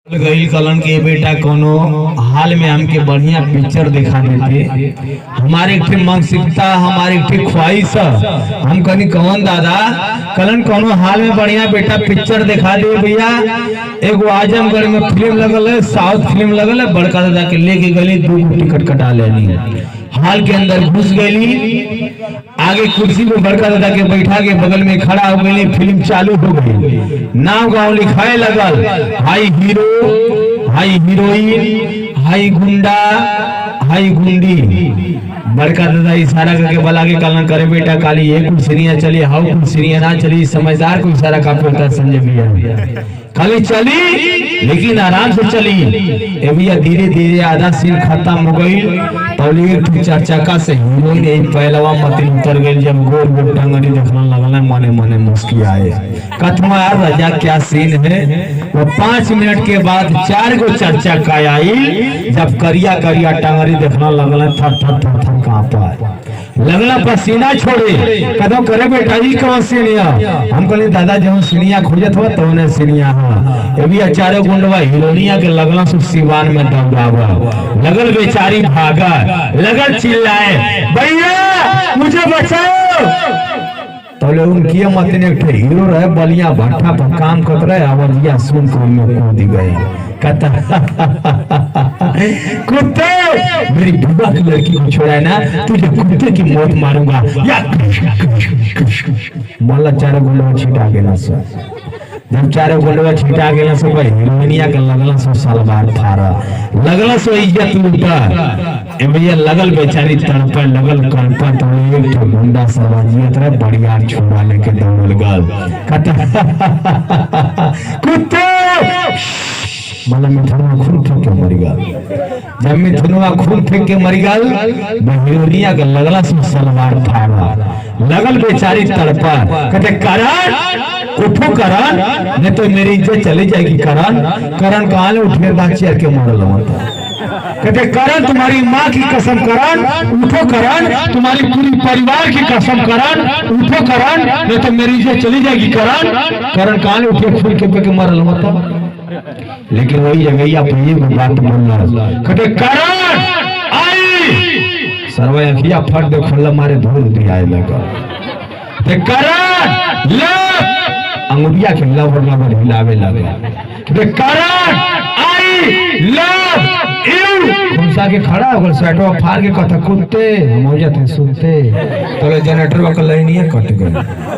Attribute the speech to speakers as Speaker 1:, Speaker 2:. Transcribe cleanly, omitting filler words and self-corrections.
Speaker 1: गईल कलन के बेटा कोनो हाल में हमके बढ़िया पिक्चर दिखा देते। हमारे एक मानसिकता, हमारे एक ख्वाहिश, हम कहनी कौन दादा कलन कोनो हाल में बढ़िया बेटा पिक्चर दिखा दे भैया। एगो आजमगढ़ में फिल्म लगल है, साउथ फिल्म लगल है, बड़का दादा के लेके गली, 2 टिकट कटा लेनी, हॉल के अंदर घुस गई, आगे कुर्सी पे बड़का दादा के बैठा के बगल में खड़ा हो गई, फिल्म चालू हो गई, नाम गाँव लिखाए लगल, हाई हीरो, हाई हीरोइन, हाई गुंडा, हाई गुंडी। बड़का दादा इशारा करके बोला के कलन करे बेटा काली ये कुर्सियां चली, हाउ कुर्सियां ना चली, समझदार को इशारा काफी होता है संजय भैया। खाली चली लेकिन आराम से चली। ए भैया धीरे धीरे आधा सीन खत्म हो गई, तो चार चक्का से हीरोइन पहलवा मतिन उतर गई। जब गोल गोल टंगड़ी देखने लगल मने मने मुस्कियाए, कथमा यार राजा क्या सीन है। वो 5 मिनट के बाद 4 गो 4 चक्का आई, जब करिया करिया टंगड़ी देखने लगल थर थर थर थर कांपा लगला, पसीना छोड़े, कदम करे बेटा जी कौन सीनिया। हम कहले दादा जब सीनिया खोजत हुआ तो ने सीनिया ये भी चारों गुंडवा हीरोइनिया के लगला सब सिवान में दौड़ावा लगल, बेचारी भागा लगल, चिल्लाए भैया मुझे बचाओ। तो ले उनकी मतिन एक हीरो रहे बलिया भट्टा पर काम करत रहे, आवाजिया सुन कर में कूद गई, कहता कुत्ते मेरी बुआ की लड़की को छोड़ा ना, तुझे कुत्ते की मौत मारूंगा। या मोहल्ला चारों गुंडवा छिटा गेला से, जब चारों गुंडवा छिटा गेला से हीरोइनिया के लगला सो सलवार फाड़ा लगला सो इज्जत लूटा। ए भैया लगल बेचारी तड़पे लगल कल्पा, तो एक तो गुंडा सवाजियत रहे बढ़िया छोड़ा लेके दौड़ल गल, कुत्ते मतलब मिथुनवा खून फेंक के मर गल। जब मिथुनवा खून फेंक के मर गल, हीरोइनिया के लगला सो सलवार फाड़ा लगल, बेचारी तड़पा, कहते करण उठो करण, नहीं तो मेरी इज्जत चली जाएगी। करण करण कहाँ ले उठ के चेयर के मरल होता, कहते करण तुम्हारी माँ की कसम करण उठो, करण तुम्हारी पूरी परिवार की कसम करण उठो, करण नहीं तो मेरी इज्जत चली जाएगी। करण करण कहाँ ले उठे खुल के मरल होता। लेकिन वही जगह अपनी बात बोल रहा, कहते करण आई सर्वे अखिया फट दे खुला मारे धूल दिया लगा, करण ले अंगुरिया के लवर हिलावे लगा, करण आई लव यू खुमसा के खड़ा हो गल, सेटवा फाड़ के कहता कुत्ते हम हो जाते सुनते, तो जनरेटर का लाइन कट गई।